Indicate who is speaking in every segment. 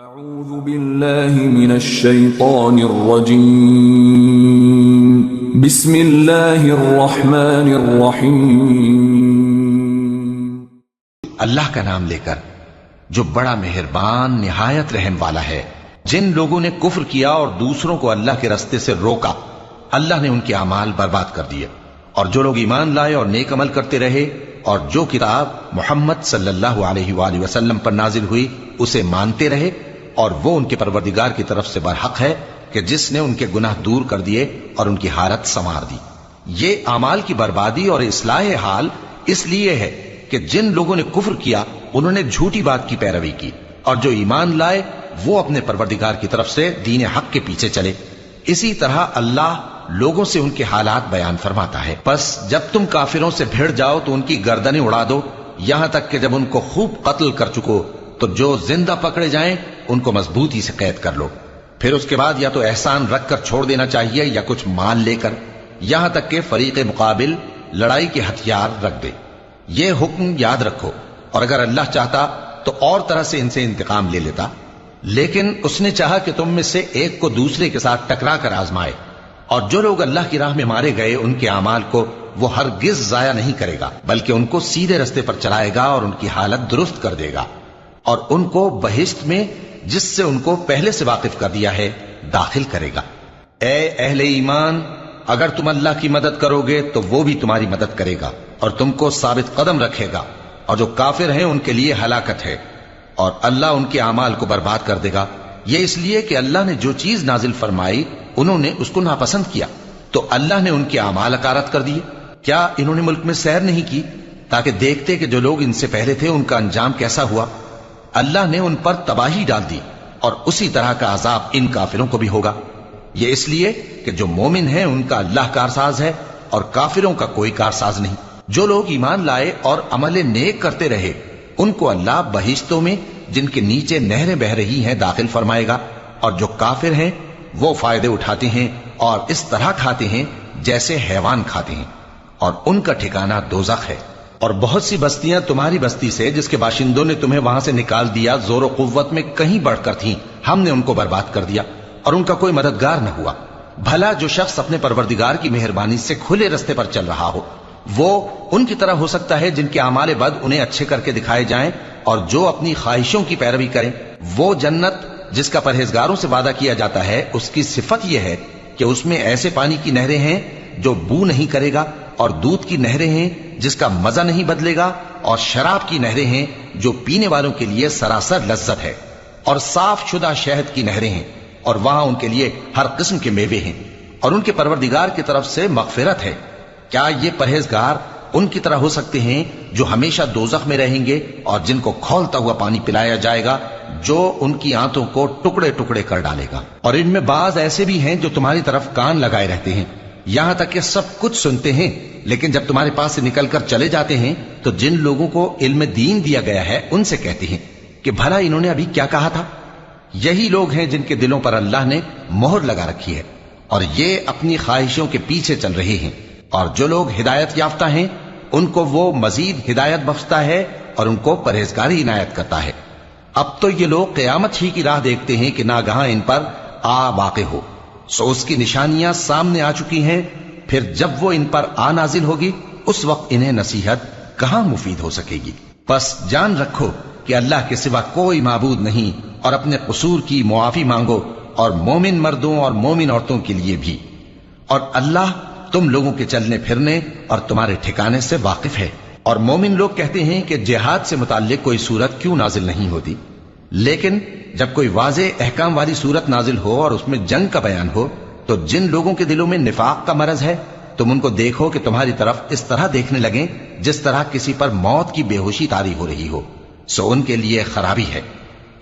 Speaker 1: أعوذ بالله من الشيطان الرجيم بسم الله الرحمن الرحيم
Speaker 2: اللہ کا نام لے کر جو بڑا مہربان نہایت رحم والا ہے۔ جن لوگوں نے کفر کیا اور دوسروں کو اللہ کے راستے سے روکا، اللہ نے ان کے اعمال برباد کر دیے، اور جو لوگ ایمان لائے اور نیک عمل کرتے رہے اور جو کتاب محمد صلی اللہ علیہ وآلہ وسلم پر نازل ہوئی اسے مانتے رہے، اور وہ ان کے پروردگار کی طرف سے برحق ہے کہ جس نے ان کے گناہ دور کر دیے اور ان کی حالت سنوار دی۔ یہ اعمال کی بربادی اور اصلاح حال اس لیے ہے کہ جن لوگوں نے کفر کیا انہوں نے جھوٹی بات کی پیروی کی، اور جو ایمان لائے وہ اپنے پروردگار کی طرف سے دین حق کے پیچھے چلے۔ اسی طرح اللہ لوگوں سے ان کے حالات بیان فرماتا ہے۔ پس جب تم کافروں سے بھیڑ جاؤ تو ان کی گردنیں اڑا دو، یہاں تک کہ جب ان کو خوب قتل کر چکو تو جو زندہ پکڑے جائیں ان کو مضبوطی سے قید کر لو۔ پھر اس کے بعد یا تو احسان رکھ کر چھوڑ دینا چاہیے یا کچھ مال لے کر، یہاں تک کہ فریق مقابل لڑائی کے ہتھیار رکھ دے۔ یہ حکم یاد رکھو، اور اگر اللہ چاہتا تو اور طرح سے ان سے انتقام لے لیتا، لیکن اس نے چاہا کہ تم میں سے ایک کو دوسرے کے ساتھ ٹکرا کر آزمائے۔ اور جو لوگ اللہ کی راہ میں مارے گئے ان کے اعمال کو وہ ہرگز ضائع نہیں کرے گا، بلکہ ان کو سیدھے رستے پر چلائے گا اور ان کی حالت درست کر دے گا، اور ان کو بہشت میں جس سے ان کو پہلے سے واقف کر دیا ہے داخل کرے گا۔ اے اہل ایمان، اگر تم اللہ کی مدد کرو گے تو وہ بھی تمہاری مدد کرے گا اور تم کو ثابت قدم رکھے گا، اور جو کافر ہیں ان کے لیے ہلاکت ہے، اور اللہ ان کے اعمال کو برباد کر دے گا۔ یہ اس لیے کہ اللہ نے جو چیز نازل فرمائی انہوں نے اس کو ناپسند کیا، تو اللہ نے ان کے اعمال اکارت کر دیے۔ کیا انہوں نے ملک میں سیر نہیں کی تاکہ دیکھتے کہ جو لوگ ان سے پہلے تھے ان کا انجام کیسا ہوا؟ اللہ نے ان پر تباہی ڈال دی، اور اسی طرح کا عذاب ان کافروں کو بھی ہوگا۔ یہ اس لیے کہ جو مومن ہیں ان کا اللہ کارساز ہے اور کافروں کا کوئی کارساز نہیں۔ جو لوگ ایمان لائے اور عمل نیک کرتے رہے ان کو اللہ بہشتوں میں جن کے نیچے نہریں بہ رہی ہیں داخل فرمائے گا، اور جو کافر ہیں وہ فائدے اٹھاتے ہیں اور اس طرح کھاتے ہیں جیسے حیوان کھاتے ہیں، اور ان کا ٹھکانہ دوزخ ہے۔ اور بہت سی بستیاں تمہاری بستی سے جس کے باشندوں نے تمہیں وہاں سے نکال دیا زور و قوت میں کہیں بڑھ کر تھیں، ہم نے ان کو برباد کر دیا اور ان کا کوئی مددگار نہ ہوا۔ بھلا جو شخص اپنے پروردگار کی مہربانی سے کھلے رستے پر چل رہا ہو وہ ان کی طرح ہو سکتا ہے جن کے اعمال بد انہیں اچھے کر کے دکھائے جائیں، اور جو اپنی خواہشوں کی پیروی کریں۔ وہ جنت جس کا پرہیزگاروں سے وعدہ کیا جاتا ہے اس کی صفت یہ ہے کہ اس میں ایسے پانی کی نہریں ہیں جو بو نہیں کرے گا، اور دودھ کی نہریں ہیں جس کا مزہ نہیں بدلے گا، اور شراب کی نہریں ہیں جو پینے والوں کے لیے سراسر لذت ہے، اور صاف شدہ شہد کی نہریں ہیں، اور وہاں ان کے لیے ہر قسم کے میوے ہیں، اور ان کے پروردگار کی طرف سے مغفرت ہے۔ کیا یہ پرہیزگار ان کی طرح ہو سکتے ہیں جو ہمیشہ دوزخ میں رہیں گے اور جن کو کھولتا ہوا پانی پلایا جائے گا جو ان کی آنتوں کو ٹکڑے ٹکڑے کر ڈالے گا؟ اور ان میں بعض ایسے بھی ہیں جو تمہاری طرف کان لگائے رہتے ہیں، یہاں تک کہ سب کچھ سنتے ہیں، لیکن جب تمہارے پاس سے نکل کر چلے جاتے ہیں تو جن لوگوں کو علم دین دیا گیا ہے ان سے کہتے ہیں کہ بھلا انہوں نے ابھی کیا کہا تھا؟ یہی لوگ ہیں جن کے دلوں پر اللہ نے مہر لگا رکھی ہے اور یہ اپنی خواہشوں کے پیچھے چل رہے ہیں، اور جو لوگ ہدایت یافتہ ہیں ان کو وہ مزید ہدایت بخشتا ہے اور ان کو پرہیزگاری عنایت کرتا ہے۔ اب تو یہ لوگ قیامت ہی کی راہ دیکھتے ہیں کہ ناگہاں ان پر آ واقع ہو، سو اس کی نشانیاں سامنے آ چکی ہیں، پھر جب وہ ان پر آ نازل ہوگی اس وقت انہیں نصیحت کہاں مفید ہو سکے گی۔ پس جان رکھو کہ اللہ کے سوا کوئی معبود نہیں، اور اپنے قصور کی معافی مانگو، اور مومن مردوں اور مومن عورتوں کے لیے بھی، اور اللہ تم لوگوں کے چلنے پھرنے اور تمہارے ٹھکانے سے واقف ہے۔ اور مومن لوگ کہتے ہیں کہ جہاد سے متعلق کوئی سورت کیوں نازل نہیں ہوتی، لیکن جب کوئی واضح احکام والی سورت نازل ہو اور اس میں جنگ کا بیان ہو تو جن لوگوں کے دلوں میں نفاق کا مرض ہے تم ان کو دیکھو کہ تمہاری طرف اس طرح دیکھنے لگیں جس طرح کسی پر موت کی بے ہوشی طاری ہو رہی ہو، سو ان کے لیے خرابی ہے۔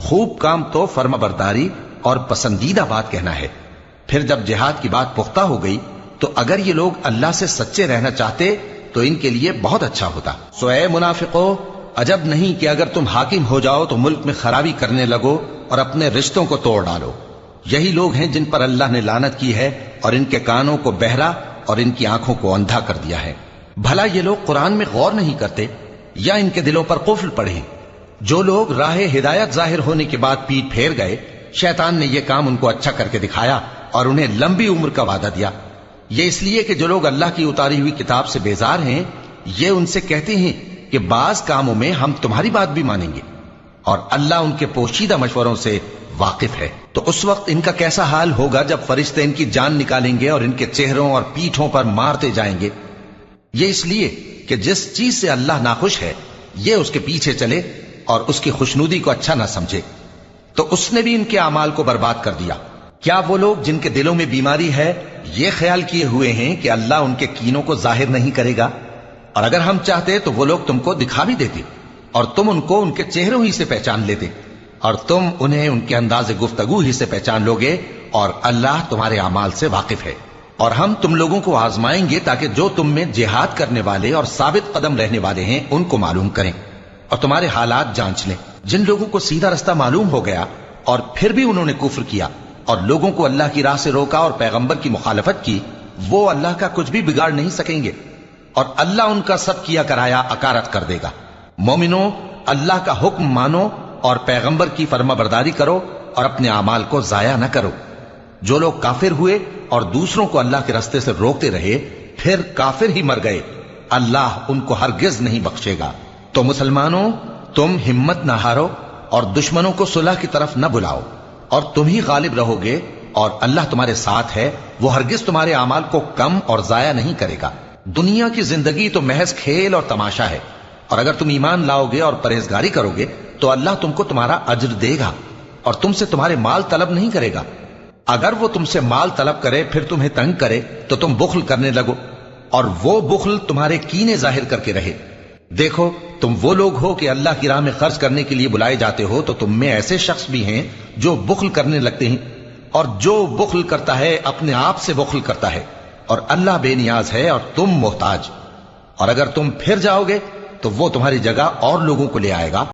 Speaker 2: خوب کام تو فرما برداری اور پسندیدہ بات کہنا ہے۔ پھر جب جہاد کی بات پختہ ہو گئی تو اگر یہ لوگ اللہ سے سچے رہنا چاہتے تو ان کے لیے بہت اچھا ہوتا۔ سو اے منافقو، عجب نہیں کہ اگر تم حاکم ہو جاؤ تو ملک میں خرابی کرنے لگو اور اپنے رشتوں کو توڑ ڈالو۔ یہی لوگ ہیں جن پر اللہ نے لعنت کی ہے اور ان کے کانوں کو بہرا اور ان کی آنکھوں کو اندھا کر دیا ہے۔ بھلا یہ لوگ قرآن میں غور نہیں کرتے یا ان کے دلوں پر قفل پڑے ہیں؟ جو لوگ راہ ہدایت ظاہر ہونے کے بعد پیٹ پھیر گئے، شیطان نے یہ کام ان کو اچھا کر کے دکھایا اور انہیں لمبی عمر کا وعدہ دیا۔ یہ اس لیے کہ جو لوگ اللہ کی اتاری ہوئی کتاب سے بیزار ہیں، یہ ان سے کہتے ہیں کہ بعض کاموں میں ہم تمہاری بات بھی مانیں گے، اور اللہ ان کے پوشیدہ مشوروں سے واقف ہے۔ تو اس وقت ان کا کیسا حال ہوگا جب فرشتے ان کی جان نکالیں گے اور ان کے چہروں اور پیٹھوں پر مارتے جائیں گے۔ یہ اس لیے کہ جس چیز سے اللہ ناخوش ہے، یہ اس کے پیچھے چلے اور اس کی خوشنودی کو اچھا نہ سمجھے، تو اس نے بھی ان کے اعمال کو برباد کر دیا۔ کیا وہ لوگ جن کے دلوں میں بیماری ہے یہ خیال کیے ہوئے ہیں کہ اللہ ان کے کینوں کو ظاہر نہیں کرے گا؟ اور اگر ہم چاہتے تو وہ لوگ تم کو دکھا بھی دیتے، اور تم ان کو ان کے چہروں ہی سے پہچان لیتے، اور تم انہیں ان کے انداز گفتگو ہی سے پہچان لوگے، اور اللہ تمہارے اعمال سے واقف ہے۔ اور ہم تم لوگوں کو آزمائیں گے تاکہ جو تم میں جہاد کرنے والے اور ثابت قدم رہنے والے ہیں ان کو معلوم کریں اور تمہارے حالات جانچ لیں۔ جن لوگوں کو سیدھا رستہ معلوم ہو گیا اور پھر بھی انہوں نے کفر کیا اور لوگوں کو اللہ کی راہ سے روکا اور پیغمبر کی مخالفت کی، وہ اللہ کا کچھ بھی بگاڑ نہیں سکیں گے، اور اللہ ان کا سب کیا کرایا اکارت کر دے گا۔ مومنو، اللہ کا حکم مانو اور پیغمبر کی فرما برداری کرو اور اپنے اعمال کو ضائع نہ کرو۔ جو لوگ کافر ہوئے اور دوسروں کو اللہ کے راستے سے روکتے رہے پھر کافر ہی مر گئے، اللہ ان کو ہرگز نہیں بخشے گا۔ تو مسلمانوں، تم ہمت نہ ہارو اور دشمنوں کو صلح کی طرف نہ بلاؤ، اور تم ہی غالب رہو گے، اور اللہ تمہارے ساتھ ہے، وہ ہرگز تمہارے اعمال کو کم اور ضائع نہیں کرے گا۔ دنیا کی زندگی تو محض کھیل اور تماشا ہے، اور اگر تم ایمان لاؤ گے اور پرہیزگاری کرو گے تو اللہ تم کو تمہارا اجر دے گا اور تم سے تمہارے مال طلب نہیں کرے گا۔ اگر وہ تم سے مال طلب کرے پھر تمہیں تنگ کرے تو تم بخل کرنے لگو، اور وہ بخل تمہارے کینے ظاہر کر کے رہے۔ دیکھو، تم وہ لوگ ہو کہ اللہ کی راہ میں خرچ کرنے کے لیے بلائے جاتے ہو، تو تم میں ایسے شخص بھی ہیں جو بخل کرنے لگتے ہیں، اور جو بخل کرتا ہے اپنے آپ سے بخل کرتا ہے، اور اللہ بے نیاز ہے اور تم محتاج۔ اور اگر تم پھر جاؤ گے تو وہ تمہاری جگہ اور لوگوں کو لے آئے گا